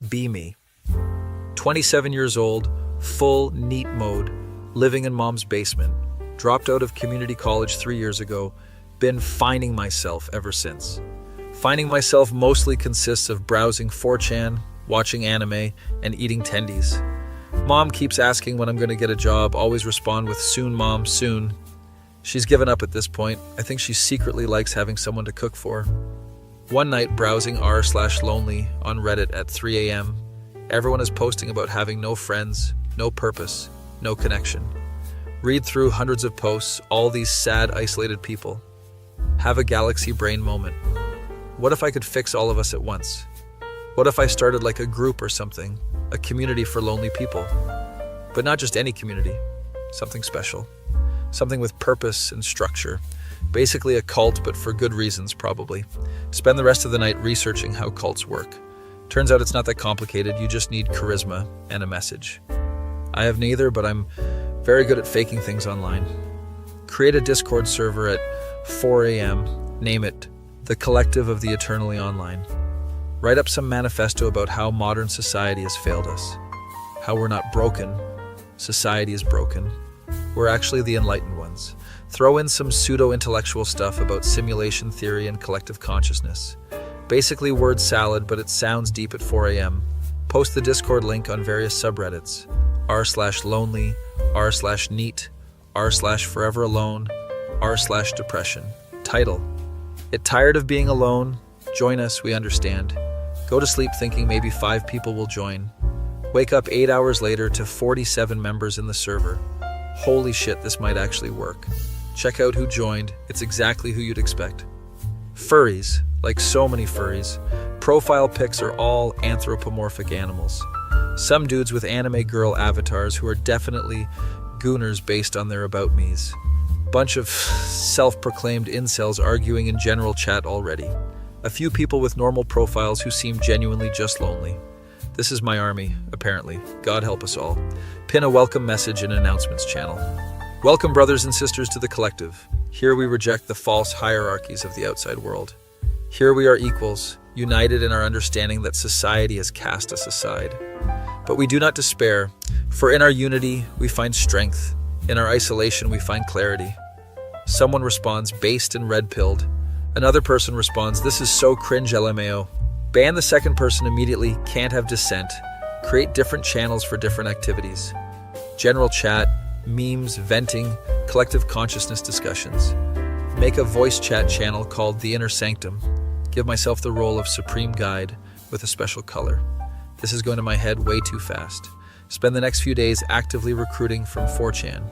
Be me. 27 years old, full NEAT mode, living in mom's basement. Dropped out of community college 3 years ago. Been finding myself ever since. Finding myself mostly consists of browsing 4chan, watching anime, and eating tendies. Mom keeps asking when I'm going to get a job, always respond with soon mom, soon. She's given up at this point. I think she secretly likes having someone to cook for. One night browsing r/lonely on Reddit at 3 a.m. Everyone is posting about having no friends, no purpose, no connection. Read through hundreds of posts, all these sad, isolated people. Have a galaxy brain moment. What if I could fix all of us at once? What if I started like a group or something, a community for lonely people? But not just any community, something special. Something with purpose and structure. Basically a cult, but for good reasons, probably. Spend the rest of the night researching how cults work. Turns out it's not that complicated, you just need charisma and a message. I have neither, but I'm very good at faking things online. Create a Discord server at 4 a.m., name it The Collective of the Eternally Online. Write up some manifesto about how modern society has failed us. How we're not broken, society is broken. We're actually the enlightened ones. Throw in some pseudo-intellectual stuff about simulation theory and collective consciousness. Basically word salad, but it sounds deep at 4 a.m. Post the Discord link on various subreddits. r/lonely, r/neat, r/foreveralone, r/depression. Title: It tired of being alone? Join us, we understand. Go to sleep thinking maybe 5 people will join. Wake up 8 hours later to 47 members in the server. Holy shit, this might actually work. Check out who joined. It's exactly who you'd expect. Furries, like so many furries. Profile pics are all anthropomorphic animals. Some dudes with anime girl avatars who are definitely gooners based on their about me's. Bunch of self-proclaimed incels arguing in general chat already. A few people with normal profiles who seem genuinely just lonely. This is my army, apparently. God help us all. Pin a welcome message in announcements channel. Welcome, brothers and sisters, to the collective. Here we reject the false hierarchies of the outside world. Here we are equals, united in our understanding that society has cast us aside. But we do not despair, for in our unity we find strength. In our isolation we find clarity. Someone responds, based and red-pilled. Another person responds, this is so cringe LMAO. Ban the second person immediately, can't have dissent. Create different channels for different activities. General chat, memes, venting, collective consciousness discussions. Make a voice chat channel called The Inner Sanctum. Give myself the role of supreme guide with a special color. This is going to my head way too fast. Spend the next few days actively recruiting from 4chan.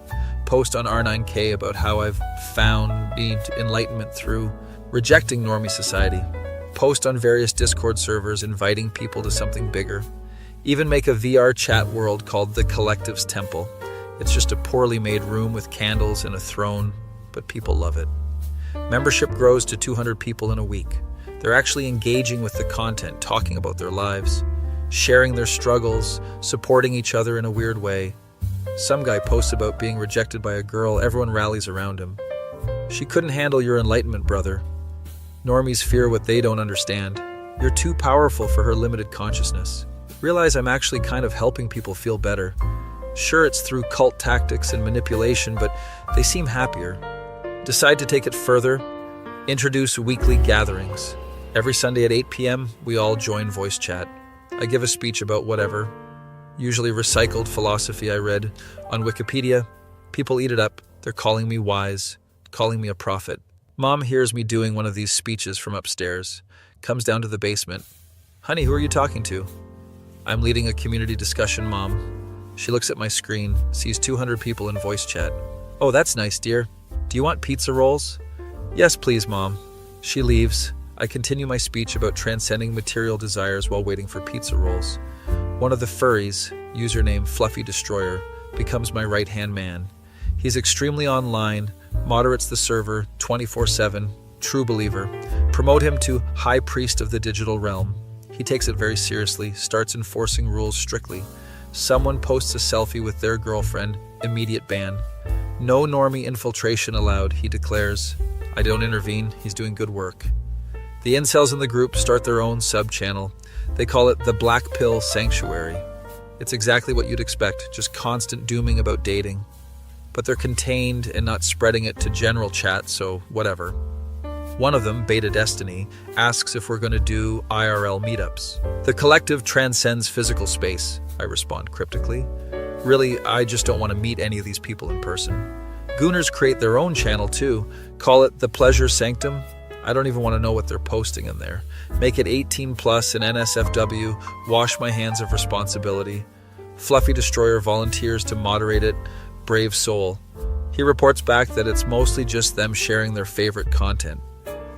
Post on R9K about how I've found enlightenment through rejecting normie society. Post on various Discord servers inviting people to something bigger. Even make a VR chat world called The Collective's Temple. It's just a poorly made room with candles and a throne, but people love it. Membership grows to 200 people in a week. They're actually engaging with the content, talking about their lives, sharing their struggles, supporting each other in a weird way. Some guy posts about being rejected by a girl, everyone rallies around him. She couldn't handle your enlightenment, brother. Normies fear what they don't understand. You're too powerful for her limited consciousness. Realize I'm actually kind of helping people feel better. Sure, it's through cult tactics and manipulation, but they seem happier. Decide to take it further. Introduce weekly gatherings. Every Sunday at 8 p.m., we all join voice chat. I give a speech about whatever, usually recycled philosophy I read on Wikipedia. People eat it up. They're calling me wise, calling me a prophet. Mom hears me doing one of these speeches from upstairs, comes down to the basement. Honey, who are you talking to? I'm leading a community discussion, Mom. She looks at my screen, sees 200 people in voice chat. Oh, that's nice, dear. Do you want pizza rolls? Yes, please, Mom. She leaves. I continue my speech about transcending material desires while waiting for pizza rolls. One of the furries, username Fluffy Destroyer, becomes my right-hand man. He's extremely online, moderates the server 24/7, true believer. Promote him to High Priest of the Digital Realm. He takes it very seriously, starts enforcing rules strictly. Someone posts a selfie with their girlfriend, immediate ban. No normie infiltration allowed, he declares. I don't intervene, he's doing good work. The incels in the group start their own sub-channel. They call it the Black Pill Sanctuary. It's exactly what you'd expect, just constant dooming about dating. But they're contained and not spreading it to general chat, so whatever. One of them, Beta Destiny, asks if we're going to do IRL meetups. The collective transcends physical space, I respond cryptically. Really, I just don't want to meet any of these people in person. Gooners create their own channel too. Call it the Pleasure Sanctum. I don't even want to know what they're posting in there. Make it 18 plus and NSFW, wash my hands of responsibility. Fluffy Destroyer volunteers to moderate it, brave soul. He reports back that it's mostly just them sharing their favorite content.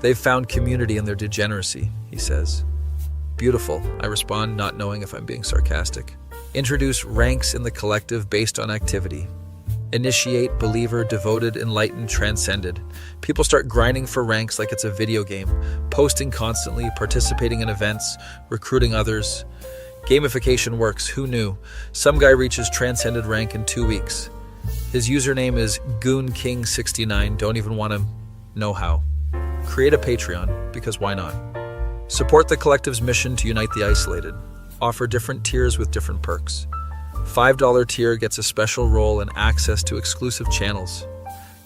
They've found community in their degeneracy, he says. Beautiful, I respond, not knowing if I'm being sarcastic. Introduce ranks in the collective based on activity. Initiate, believer, devoted, enlightened, transcended. People start grinding for ranks like it's a video game, posting constantly, participating in events, recruiting others. Gamification works, who knew? Some guy reaches transcended rank in 2 weeks. His username is GoonKing69, don't even want to know how. Create a Patreon, because why not? Support the collective's mission to unite the isolated. Offer different tiers with different perks. $5 tier gets a special role and access to exclusive channels.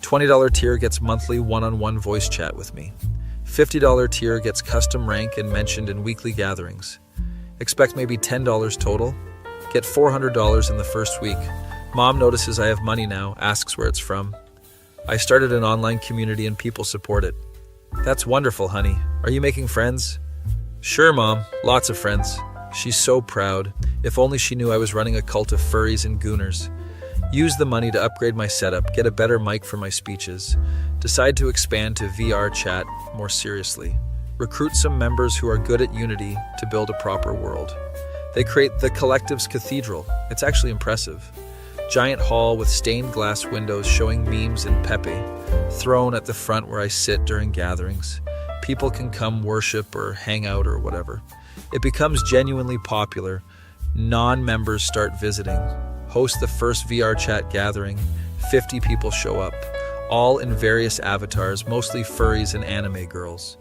$20 tier gets monthly one-on-one voice chat with me. $50 tier gets custom rank and mentioned in weekly gatherings. Expect maybe $10 total. Get $400 in the first week. Mom notices I have money now, asks where it's from. I started an online community and people support it. That's wonderful, honey. Are you making friends? Sure, Mom. Lots of friends. She's so proud. If only she knew I was running a cult of furries and gooners. Use the money to upgrade my setup, get a better mic for my speeches. Decide to expand to VR chat more seriously. Recruit some members who are good at Unity to build a proper world. They create the collective's cathedral. It's actually impressive. Giant hall with stained glass windows showing memes and Pepe. Throne at the front where I sit during gatherings. People can come worship or hang out or whatever. It becomes genuinely popular. Non-members start visiting. Host the first VR chat gathering. 50 people show up, all in various avatars, mostly furries and anime girls.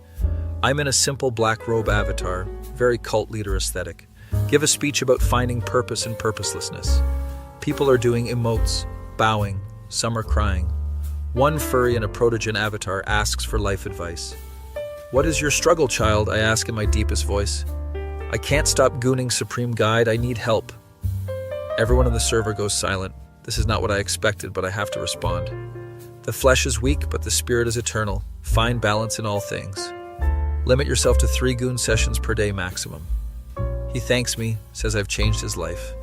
I'm in a simple black robe avatar, very cult leader aesthetic. Give a speech about finding purpose and purposelessness. People are doing emotes, bowing, some are crying. One furry in a protogen avatar asks for life advice. What is your struggle, child? I ask in my deepest voice. I can't stop gooning Supreme Guide, I need help. Everyone in the server goes silent. This is not what I expected, but I have to respond. The flesh is weak, but the spirit is eternal. Find balance in all things. Limit yourself to 3 goon sessions per day maximum. He thanks me, says I've changed his life.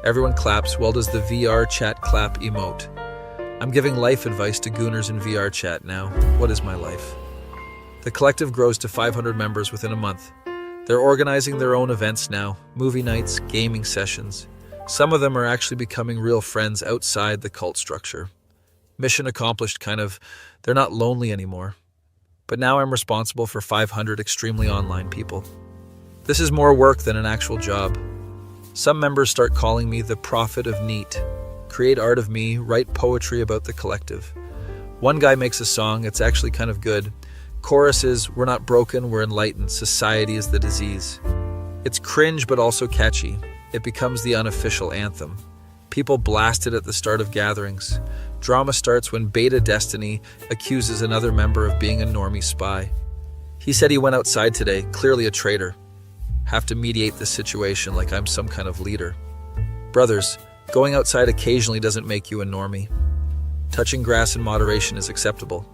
Everyone claps, well does the VR chat clap emote. I'm giving life advice to gooners in VR chat now. What is my life? The collective grows to 500 members within a month. They're organizing their own events now, movie nights, gaming sessions. Some of them are actually becoming real friends outside the cult structure. Mission accomplished, kind of. They're not lonely anymore. But now I'm responsible for 500 extremely online people. This is more work than an actual job. Some members start calling me the prophet of neat. Create art of me, write poetry about the collective. One guy makes a song, it's actually kind of good. Chorus is, we're not broken, we're enlightened, society is the disease. It's cringe but also catchy. It becomes the unofficial anthem. People blast it at the start of gatherings. Drama starts when Beta Destiny accuses another member of being a normie spy. He said he went outside today, clearly a traitor. Have to mediate this situation like I'm some kind of leader. Brothers, going outside occasionally doesn't make you a normie. Touching grass in moderation is acceptable.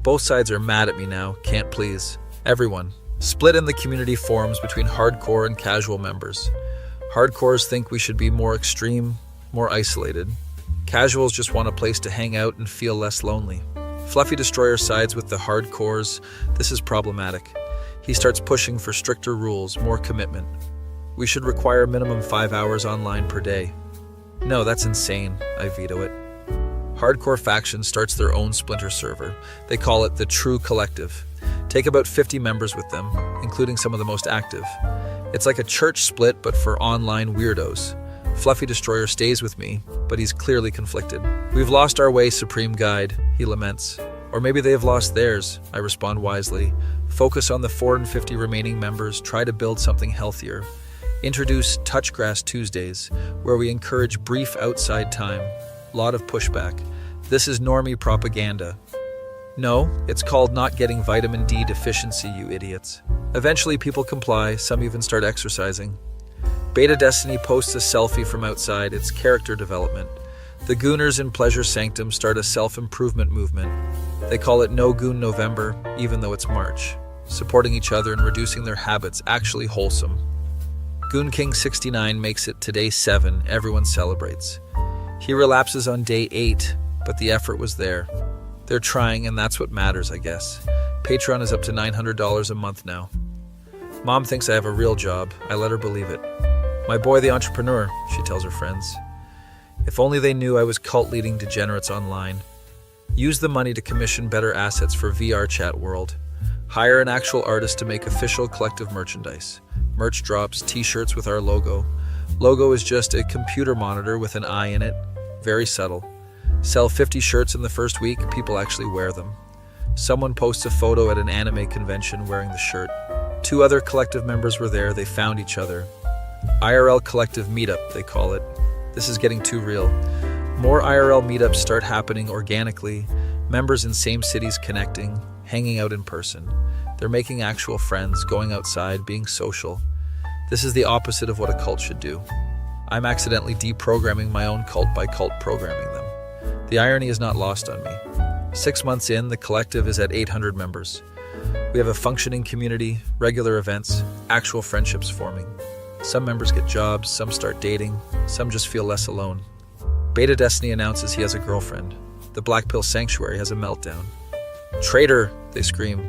Both sides are mad at me now, can't please. Everyone. Split in the community forums between hardcore and casual members. Hardcores think we should be more extreme, more isolated. Casuals just want a place to hang out and feel less lonely. Fluffy Destroyer sides with the hardcores. This is problematic. He starts pushing for stricter rules, more commitment. We should require minimum 5 hours online per day. No, that's insane. I veto it. Hardcore faction starts their own splinter server. They call it the True Collective. Take about 50 members with them, including some of the most active. It's like a church split, but for online weirdos. Fluffy Destroyer stays with me, but he's clearly conflicted. We've lost our way, Supreme Guide, he laments. Or maybe they have lost theirs, I respond wisely. Focus on the 450 remaining members, try to build something healthier. Introduce Touchgrass Tuesdays, where we encourage brief outside time. Lot of pushback. This is normie propaganda. No, it's called not getting vitamin D deficiency, you idiots. Eventually people comply, some even start exercising. Beta Destiny posts a selfie from outside, it's character development. The Gooners in Pleasure Sanctum start a self-improvement movement. They call it No Goon November, even though it's March. Supporting each other and reducing their habits, actually wholesome. Goon King 69 makes it to day 7, everyone celebrates. He relapses on day 8, but the effort was there. They're trying, and that's what matters, I guess. Patreon is up to $900 a month now. Mom thinks I have a real job. I let her believe it. My boy the entrepreneur, she tells her friends. If only they knew I was cult-leading degenerates online. Use the money to commission better assets for VR chat world. Hire an actual artist to make official collective merchandise. Merch drops, t-shirts with our logo. Logo is just a computer monitor with an eye in it. Very subtle. Sell 50 shirts in the first week, people actually wear them. Someone posts a photo at an anime convention wearing the shirt. 2 other collective members were there, they found each other. IRL collective meetup, they call it. This is getting too real. More IRL meetups start happening organically, members in same cities connecting, hanging out in person. They're making actual friends, going outside, being social. This is the opposite of what a cult should do. I'm accidentally deprogramming my own cult by cult programming them. The irony is not lost on me. 6 months in, the collective is at 800 members. We have a functioning community, regular events, actual friendships forming. Some members get jobs, some start dating, some just feel less alone. Beta Destiny announces he has a girlfriend. The Black Pill Sanctuary has a meltdown. Traitor, they scream.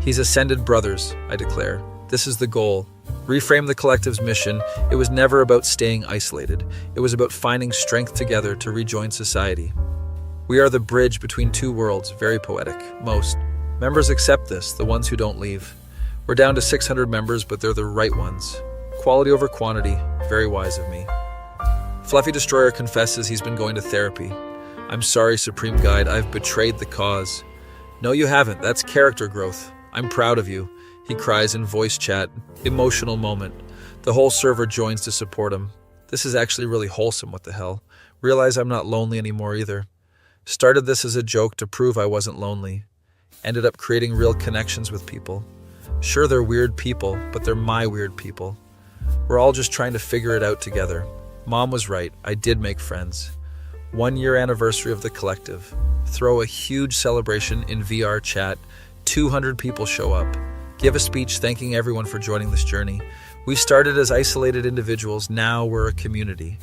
He's ascended brothers, I declare. This is the goal. Reframe the collective's mission. It was never about staying isolated. It was about finding strength together to rejoin society. We are the bridge between 2 worlds, very poetic, most. Members accept this, the ones who don't leave. We're down to 600 members, but they're the right ones. Quality over quantity, very wise of me. Fluffy Destroyer confesses he's been going to therapy. I'm sorry, Supreme Guide, I've betrayed the cause. No, you haven't, that's character growth. I'm proud of you, he cries in voice chat. Emotional moment. The whole server joins to support him. This is actually really wholesome, what the hell. Realize I'm not lonely anymore either. Started this as a joke to prove I wasn't lonely. Ended up creating real connections with people. Sure, they're weird people, but they're my weird people. We're all just trying to figure it out together. Mom was right, I did make friends. 1 year anniversary of the collective. Throw a huge celebration in VR chat. 200 people show up. Give a speech thanking everyone for joining this journey. We started as isolated individuals, now we're a community.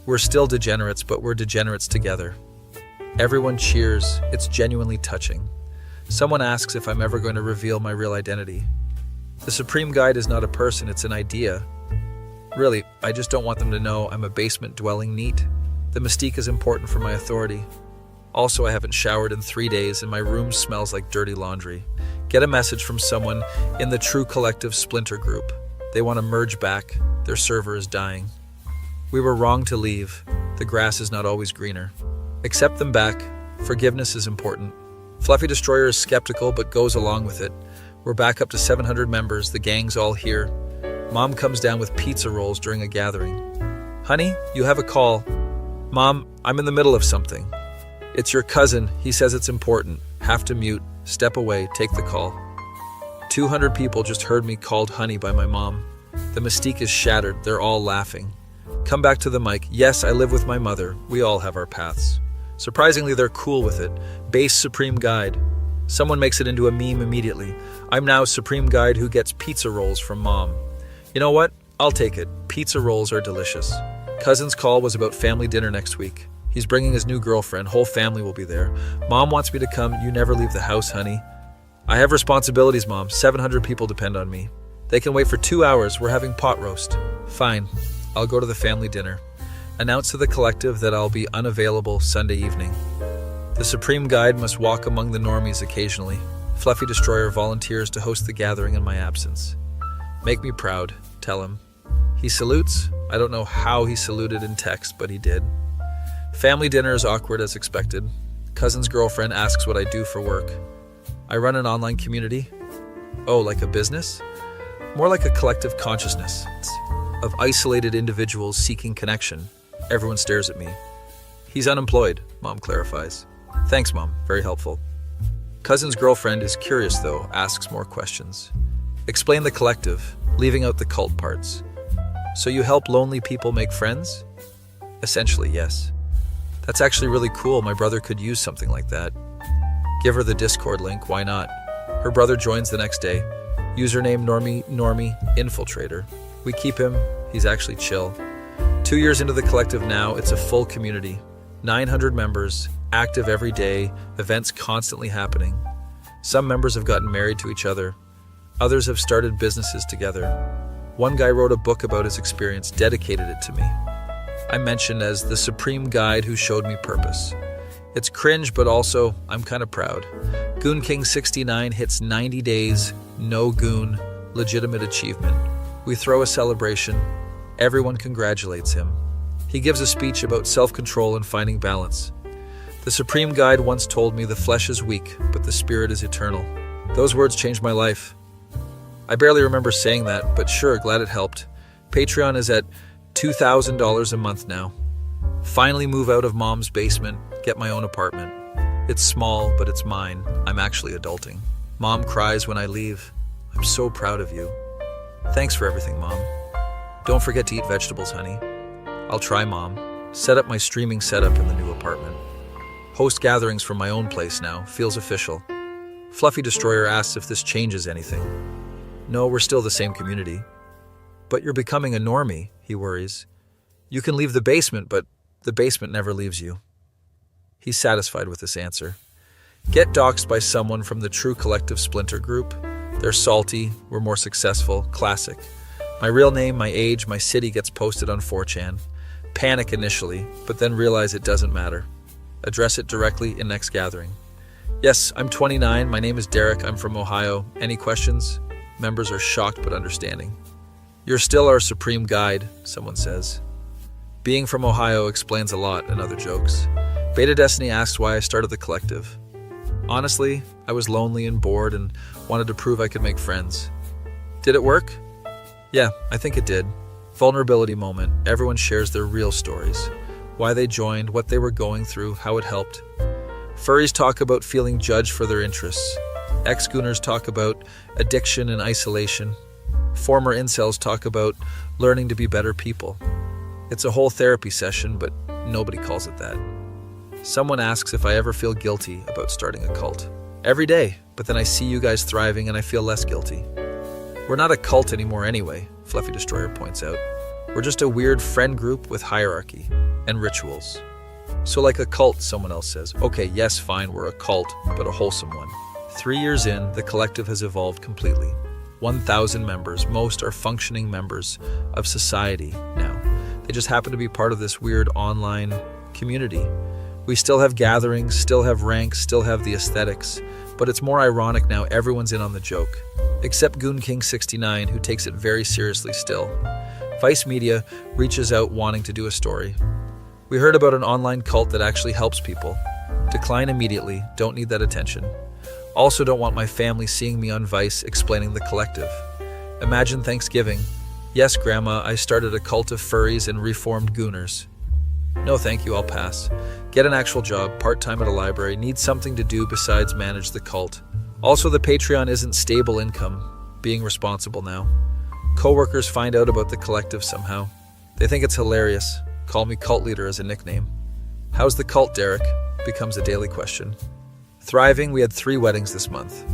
We're still degenerates, but we're degenerates together. Everyone cheers, it's genuinely touching. Someone asks if I'm ever going to reveal my real identity. The Supreme Guide is not a person, it's an idea. Really, I just don't want them to know I'm a basement-dwelling NEET. The mystique is important for my authority. Also, I haven't showered in 3 days and my room smells like dirty laundry. Get a message from someone in the True Collective Splinter group. They want to merge back. Their server is dying. We were wrong to leave. The grass is not always greener. Accept them back. Forgiveness is important. Fluffy Destroyer is skeptical but goes along with it. We're back up to 700 members. The gang's all here. Mom comes down with pizza rolls during a gathering. Honey, you have a call. Mom, I'm in the middle of something. It's your cousin. He says it's important. Have to mute. Step away. Take the call. 200 people just heard me called honey by my mom. The mystique is shattered. They're all laughing. Come back to the mic. Yes, I live with my mother. We all have our paths. Surprisingly, they're cool with it. Base Supreme Guide. Someone makes it into a meme immediately. I'm now Supreme Guide who gets pizza rolls from Mom. You know what? I'll take it. Pizza rolls are delicious. Cousin's call was about family dinner next week. He's bringing his new girlfriend. Whole family will be there. Mom wants me to come. You never leave the house, honey. I have responsibilities, Mom. 700 people depend on me. They can wait for 2 hours. We're having pot roast. Fine. I'll go to the family dinner. Announce to the collective that I'll be unavailable Sunday evening. The Supreme Guide must walk among the normies occasionally. Fluffy Destroyer volunteers to host the gathering in my absence. Make me proud, tell him. He salutes. I don't know how he saluted in text, but he did. Family dinner is awkward as expected. Cousin's girlfriend asks what I do for work. I run an online community. Oh, like a business? More like a collective consciousness of isolated individuals seeking connection. Everyone stares at me. He's unemployed, Mom clarifies. Thanks, Mom. Very helpful. Cousin's girlfriend is curious, though, asks more questions. Explain the collective, leaving out the cult parts. So you help lonely people make friends? Essentially, yes. That's actually really cool. My brother could use something like that. Give her the Discord link, why not? Her brother joins the next day. Username Normie Infiltrator. We keep him. He's actually chill. 2 years into the collective now, it's a full community. 900 members, active every day, events constantly happening. Some members have gotten married to each other. Others have started businesses together. One guy wrote a book about his experience, dedicated it to me. I'm mentioned as the supreme guide who showed me purpose. It's cringe, but also, I'm kind of proud. Goon King 69 hits 90 days, no goon, legitimate achievement. We throw a celebration. Everyone congratulates him. He gives a speech about self-control and finding balance. The Supreme Guide once told me the flesh is weak, but the spirit is eternal. Those words changed my life. I barely remember saying that, but sure, glad it helped. Patreon is at $2,000 a month now. Finally move out of Mom's basement, get my own apartment. It's small, but it's mine. I'm actually adulting. Mom cries when I leave. I'm so proud of you. Thanks for everything, Mom. Don't forget to eat vegetables, honey. I'll try, Mom. Set up my streaming setup in the new apartment. Host gatherings from my own place now. Feels official. Fluffy Destroyer asks if this changes anything. No, we're still the same community. But you're becoming a normie, he worries. You can leave the basement, but the basement never leaves you. He's satisfied with this answer. Get doxxed by someone from the True Collective Splinter group. They're salty, we're more successful, classic. My real name, my age, my city gets posted on 4chan. Panic initially, but then realize it doesn't matter. Address it directly in next gathering. Yes, I'm 29, my name is Derek, I'm from Ohio. Any questions? Members are shocked but understanding. You're still our supreme guide, someone says. Being from Ohio explains a lot, another jokes. Beta Destiny asks why I started the collective. Honestly, I was lonely and bored and wanted to prove I could make friends. Did it work? Yeah, I think it did. Vulnerability moment. Everyone shares their real stories. Why they joined, what they were going through, how it helped. Furries talk about feeling judged for their interests. Ex-gooners talk about addiction and isolation. Former incels talk about learning to be better people. It's a whole therapy session, but nobody calls it that. Someone asks if I ever feel guilty about starting a cult. Every day, but then I see you guys thriving and I feel less guilty. We're not a cult anymore anyway, Fluffy Destroyer points out. We're just a weird friend group with hierarchy and rituals. So like a cult, someone else says. Okay, yes, fine, we're a cult, but a wholesome one. 3 years in, the collective has evolved completely. 1,000 members, most are functioning members of society now. They just happen to be part of this weird online community. We still have gatherings, still have ranks, still have the aesthetics, but it's more ironic now everyone's in on the joke. Except Goon King 69, who takes it very seriously still. Vice Media reaches out wanting to do a story. We heard about an online cult that actually helps people. Decline immediately, don't need that attention. Also don't want my family seeing me on Vice explaining the collective. Imagine Thanksgiving. Yes, Grandma, I started a cult of furries and reformed gooners. No thank you, I'll pass. Get an actual job, part-time at a library, need something to do besides manage the cult. Also, the Patreon isn't stable income, being responsible now. Coworkers find out about the collective somehow. They think it's hilarious. Call me cult leader as a nickname. How's the cult, Derek? Becomes a daily question. Thriving, we had 3 weddings this month.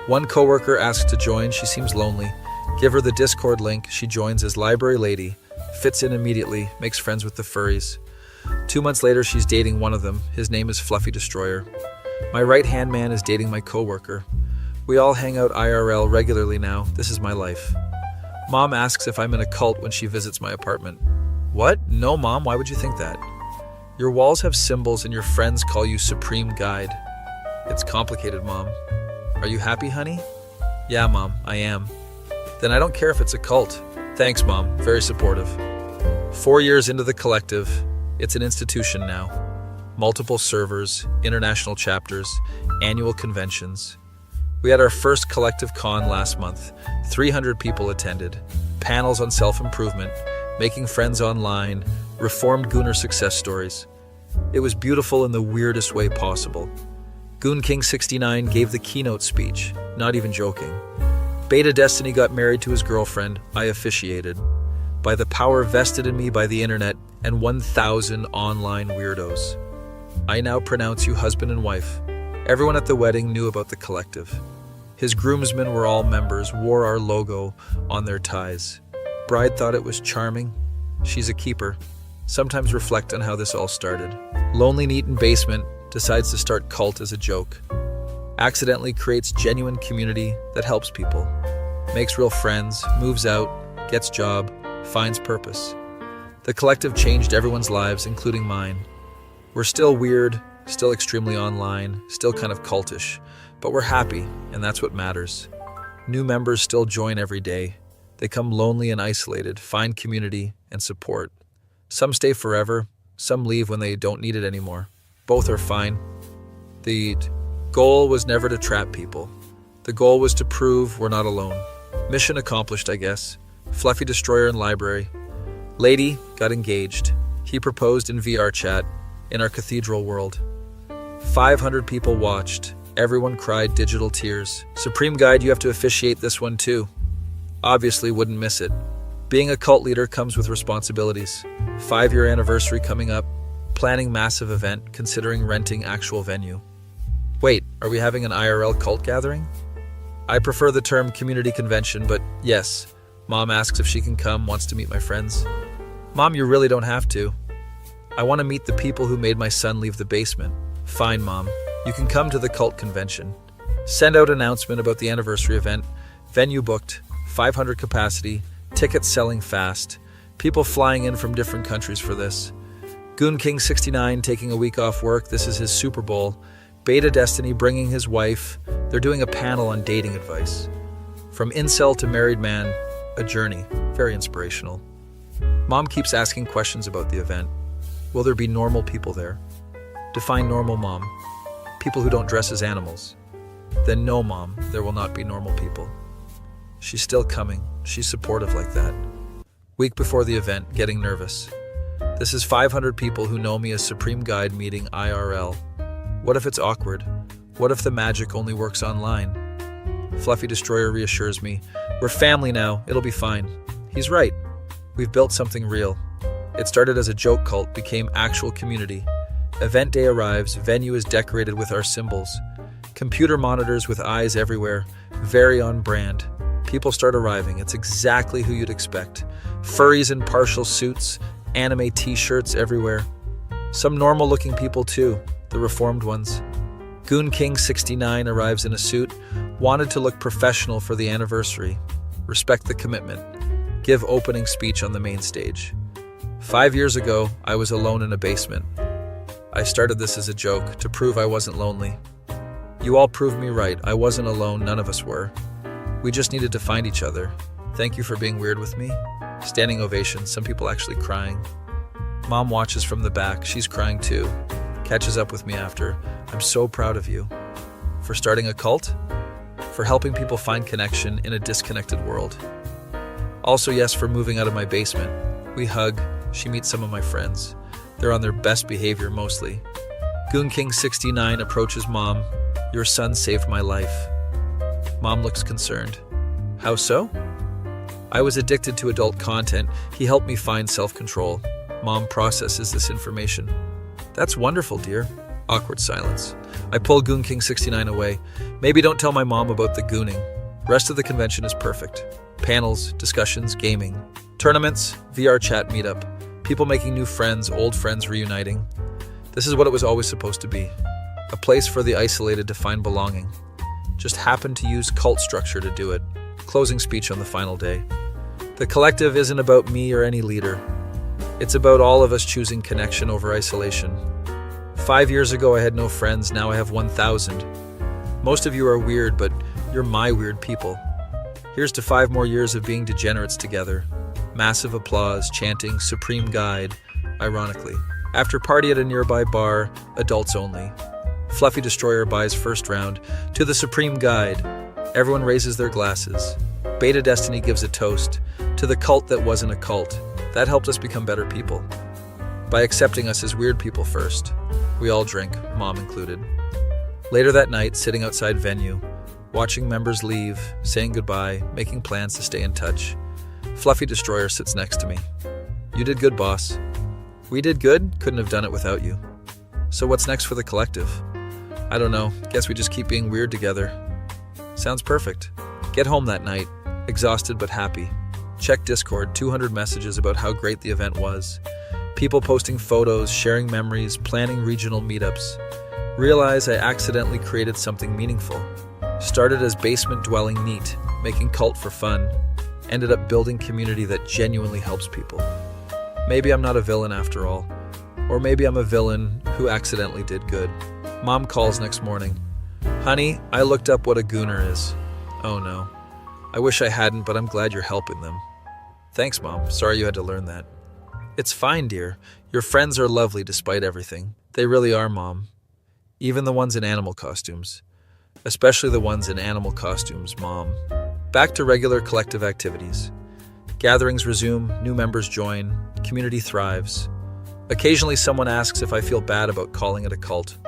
One coworker asked to join, she seems lonely. Give her the Discord link, she joins as library lady, fits in immediately, makes friends with the furries. 2 months later, she's dating one of them. His name is Fluffy Destroyer. My right-hand man is dating my coworker. We all hang out IRL regularly now. This is my life. Mom asks if I'm in a cult when she visits my apartment. What? No, Mom, why would you think that? Your walls have symbols and your friends call you Supreme Guide. It's complicated, Mom. Are you happy, honey? Yeah, Mom, I am. Then I don't care if it's a cult. Thanks, Mom. Very supportive. 4 years into the collective. It's an institution now. multiple servers, international chapters, annual conventions. We had our first collective con last month. 300 people attended. Panels on self-improvement, making friends online, reformed Gooner success stories. It was beautiful in the weirdest way possible. Goon King 69 gave the keynote speech, not even joking. Beta Destiny got married to his girlfriend. I officiated. By the power vested in me by the internet and 1,000 online weirdos. I now pronounce you husband and wife. Everyone at the wedding knew about the collective. His groomsmen were all members, wore our logo on their ties. Bride thought it was charming. She's a keeper. Sometimes reflect on how this all started. Lonely Neat in Basement decides to start cult as a joke. Accidentally creates genuine community that helps people. Makes real friends, moves out, gets job, finds purpose. The collective changed everyone's lives, including mine. We're still weird, still extremely online, still kind of cultish, but we're happy, and that's what matters. New members still join every day. They come lonely and isolated, find community and support. Some stay forever, some leave when they don't need it anymore. Both are fine. The goal was never to trap people. The goal was to prove we're not alone. Mission accomplished, I guess. Fluffy Destroyer in library. Lady got engaged. He proposed in VR chat in our cathedral world. 500 people watched. Everyone cried digital tears. Supreme Guide, you have to officiate this one too. Obviously wouldn't miss it. Being a cult leader comes with responsibilities. 5-year anniversary coming up. Planning massive event, considering renting actual venue. Wait, are we having an IRL cult gathering? I prefer the term community convention, but yes. Mom asks if she can come, wants to meet my friends. Mom, you really don't have to. I want to meet the people who made my son leave the basement. Fine, Mom. You can come to the cult convention. Send out announcement about the anniversary event. Venue booked. 500 capacity. Tickets selling fast. People flying in from different countries for this. Goon King 69 taking a week off work. This is his Super Bowl. Beta Destiny bringing his wife. They're doing a panel on dating advice. From incel to married man, a journey. Very inspirational. Mom keeps asking questions about the event. Will there be normal people there? Define normal, Mom. People who don't dress as animals. Then no, Mom, there will not be normal people. She's still coming. She's supportive like that. Week before the event, getting nervous. This is 500 people who know me as Supreme Guide meeting IRL. What if it's awkward? What if the magic only works online? Fluffy Destroyer reassures me. We're family now. It'll be fine. He's right. We've built something real. It started as a joke cult, became actual community. Event day arrives, venue is decorated with our symbols. Computer monitors with eyes everywhere, very on brand. People start arriving, it's exactly who you'd expect. Furries in partial suits, anime t-shirts everywhere. Some normal looking people too, the reformed ones. Goon King 69 arrives in a suit, wanted to look professional for the anniversary. Respect the commitment. Give opening speech on the main stage. 5 years ago, I was alone in a basement. I started this as a joke, to prove I wasn't lonely. You all proved me right, I wasn't alone, none of us were. We just needed to find each other. Thank you for being weird with me. Standing ovation, some people actually crying. Mom watches from the back, she's crying too. Catches up with me after. I'm so proud of you. For starting a cult? For helping people find connection in a disconnected world. Also yes, for moving out of my basement. We hug, she meets some of my friends. They're on their best behavior mostly. Goon King 69 approaches Mom. Your son saved my life. Mom looks concerned. How so? I was addicted to adult content. He helped me find self-control. Mom processes this information. That's wonderful, dear. Awkward silence. I pull Goon King 69 away. Maybe don't tell my mom about the gooning. Rest of the convention is perfect. Panels, discussions, gaming. Tournaments, VR chat meetup. People making new friends, old friends reuniting. This is what it was always supposed to be. A place for the isolated to find belonging. Just happened to use cult structure to do it. Closing speech on the final day. The collective isn't about me or any leader. It's about all of us choosing connection over isolation. 5 years ago I had no friends, now I have 1,000. Most of you are weird, but you're my weird people. Here's to 5 more years of being degenerates together. Massive applause, chanting, Supreme Guide, ironically. After party at a nearby bar, adults only. Fluffy Destroyer buys first round. To the Supreme Guide. Everyone raises their glasses. Beta Destiny gives a toast. To the cult that wasn't a cult. That helped us become better people. By accepting us as weird people first. We all drink, mom included. Later that night, sitting outside venue, watching members leave, saying goodbye, making plans to stay in touch. Fluffy Destroyer sits next to me. You did good, boss. We did good, couldn't have done it without you. So what's next for the collective? I don't know, guess we just keep being weird together. Sounds perfect. Get home that night, exhausted but happy. Check Discord, 200 messages about how great the event was. People posting photos, sharing memories, planning regional meetups. Realize I accidentally created something meaningful. Started as basement-dwelling neat, making cult for fun. Ended up building community that genuinely helps people. Maybe I'm not a villain after all. Or maybe I'm a villain who accidentally did good. Mom calls next morning. Honey, I looked up what a gooner is. Oh no. I wish I hadn't, but I'm glad you're helping them. Thanks, Mom. Sorry you had to learn that. It's fine, dear. Your friends are lovely despite everything. They really are, Mom. Even the ones in animal costumes. Especially the ones in animal costumes, Mom. Back to regular collective activities. Gatherings resume, new members join, community thrives. Occasionally someone asks if I feel bad about calling it a cult.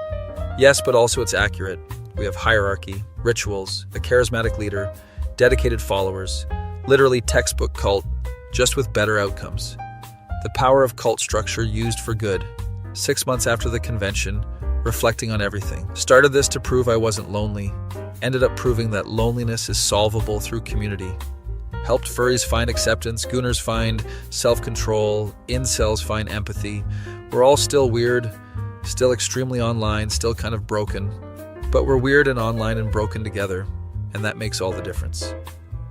Yes, but also it's accurate. We have hierarchy, rituals, a charismatic leader, dedicated followers, literally textbook cult, just with better outcomes. The power of cult structure used for good. 6 months after the convention, reflecting on everything. Started this to prove I wasn't lonely. Ended up proving that loneliness is solvable through community. Helped furries find acceptance, gooners find self-control, incels find empathy. We're all still weird, still extremely online, still kind of broken. But we're weird and online and broken together, and that makes all the difference.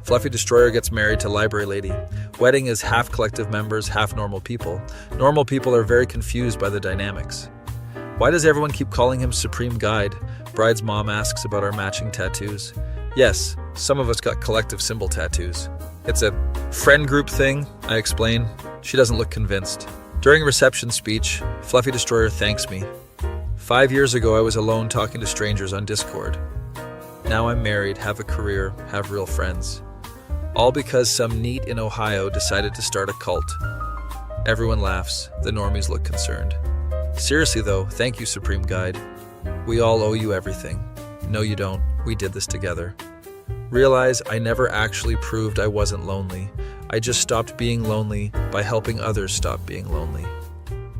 Fluffy Destroyer gets married to Library Lady. Wedding is half collective members, half normal people. Normal people are very confused by the dynamics. Why does everyone keep calling him Supreme Guide? Bride's mom asks about our matching tattoos. Yes, some of us got collective symbol tattoos. It's a friend group thing, I explain. She doesn't look convinced. During reception speech, Fluffy Destroyer thanks me. 5 years ago, I was alone talking to strangers on Discord. Now I'm married, have a career, have real friends. All because some neat in Ohio decided to start a cult. Everyone laughs. The normies look concerned. Seriously though, thank you, Supreme Guide. We all owe you everything. No, you don't. We did this together. Realize I never actually proved I wasn't lonely. I just stopped being lonely by helping others stop being lonely.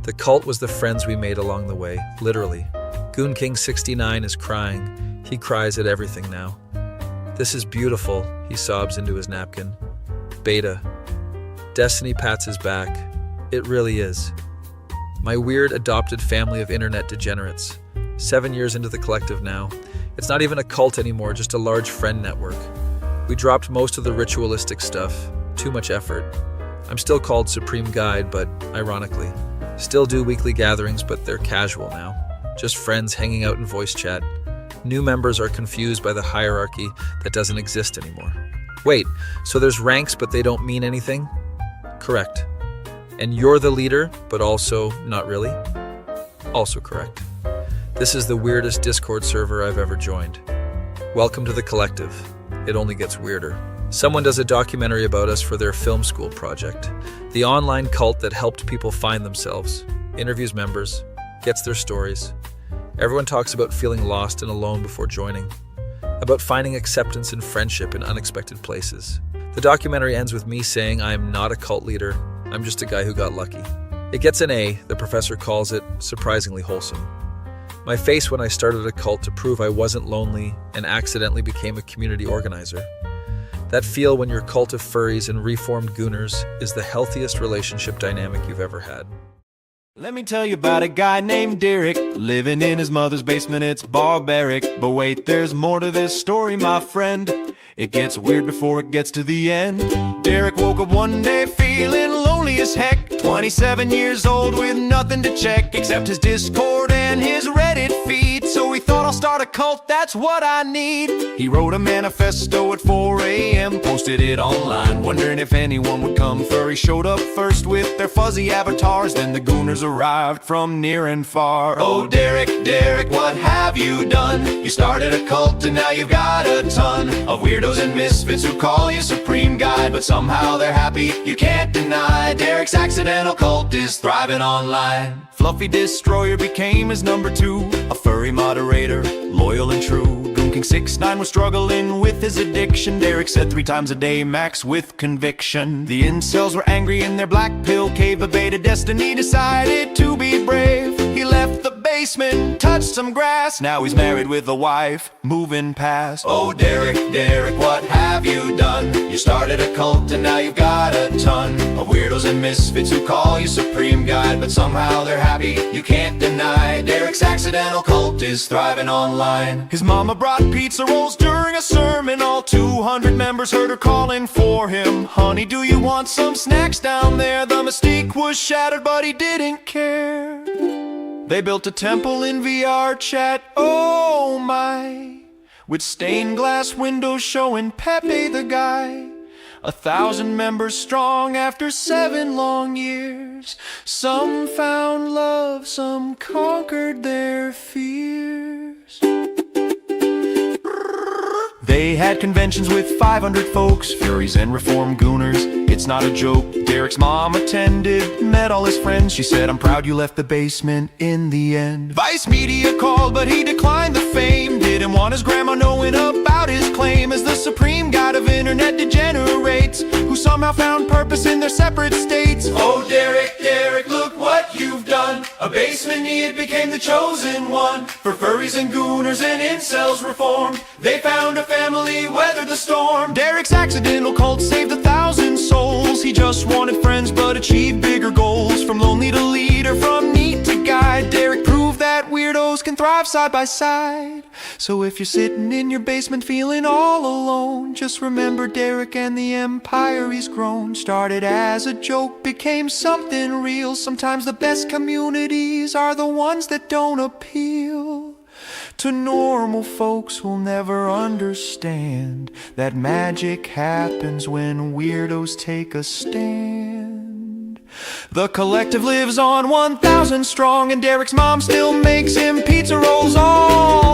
The cult was the friends we made along the way, literally. Goon King 69 is crying. He cries at everything now. This is beautiful, he sobs into his napkin. Beta. Destiny pats his back. It really is. My weird adopted family of internet degenerates. 7 years into the collective now. It's not even a cult anymore, just a large friend network. We dropped most of the ritualistic stuff. Too much effort. I'm still called Supreme Guide, but ironically. Still do weekly gatherings, but they're casual now. Just friends hanging out in voice chat. New members are confused by the hierarchy that doesn't exist anymore. Wait, so there's ranks but they don't mean anything? Correct. And you're the leader, but also not really? Also correct. This is the weirdest Discord server I've ever joined. Welcome to the collective. It only gets weirder. Someone does a documentary about us for their film school project. The online cult that helped people find themselves. Interviews members. Gets their stories. Everyone talks about feeling lost and alone before joining. About finding acceptance and friendship in unexpected places. The documentary ends with me saying I am not a cult leader. I'm just a guy who got lucky. It gets an A. The professor calls it surprisingly wholesome. My face when I started a cult to prove I wasn't lonely and accidentally became a community organizer. That feel when your cult of furries and reformed gooners is the healthiest relationship dynamic you've ever had. Let me tell you about a guy named Derek, living in his mother's basement. It's barbaric, but wait, there's more to this story, my friend. It gets weird before it gets to the end. Derek woke up one day feeling lonely as heck. 27 years old with nothing to check except his Discord and his Reddit feed. So he thought, I'll start a cult, that's what I need. He wrote a manifesto at 4 a.m., posted it online, wondering if anyone would come. Furry showed up first with their fuzzy avatars, then the gooners arrived from near and far. Oh Derek, Derek, what have you done? You started a cult and now you've got a ton of weirdos and misfits who call you supreme guide, but somehow they're happy, you can't deny. Derek's accidental cult is thriving online. Fluffy Destroyer became his number 2, a furry moderator, loyal and true. Goon King 6ix9ine was struggling with his addiction. Derek said 3 times a day max with conviction. The incels were angry in their black pill cave, but Beta Destiny decided to be brave. He left the basement, touched some grass, now he's married with a wife, moving past. Oh Derek, Derek, what have you done? You started a cult and now you've got a ton of weirdos and misfits who call you supreme guide, but somehow they're happy, you can't deny. Derek's accidental cult is thriving online. His mama brought pizza rolls during a sermon. All 200 members heard her calling for him. Honey, do you want some snacks down there? The mystique was shattered, but he didn't care. They built a temple in VR chat, oh my, with stained glass windows showing Pepe the guy. 1,000 members strong after 7 long years. Some found love, some conquered their fears. They had conventions with 500 folks, furries and reform gooners. It's not a joke. Derek's mom attended, met all his friends. She said, I'm proud you left the basement in the end. Vice Media called, but he declined the fame. Didn't want his grandma knowing about his claim as the supreme guide of internet degenerates, who somehow found purpose in their separate states. Oh Derek, Derek, look what you've done. A basement need became the chosen one. For furries and gooners and incels reformed, they found a family, weathered the storm. Derek's accidental cult saved 1,000 souls. He just wanted friends but achieved bigger goals. From lonely to leader, from neat to guide, Derek proved that weirdos can thrive side by side. So if you're sitting in your basement feeling all alone, just remember Derek and the empire he's grown. Started as a joke, became something real. Sometimes the best communities are the ones that don't appeal to normal folks who'll never understand that magic happens when weirdos take a stand. The collective lives on 1,000 strong, and Derek's mom still makes him pizza rolls all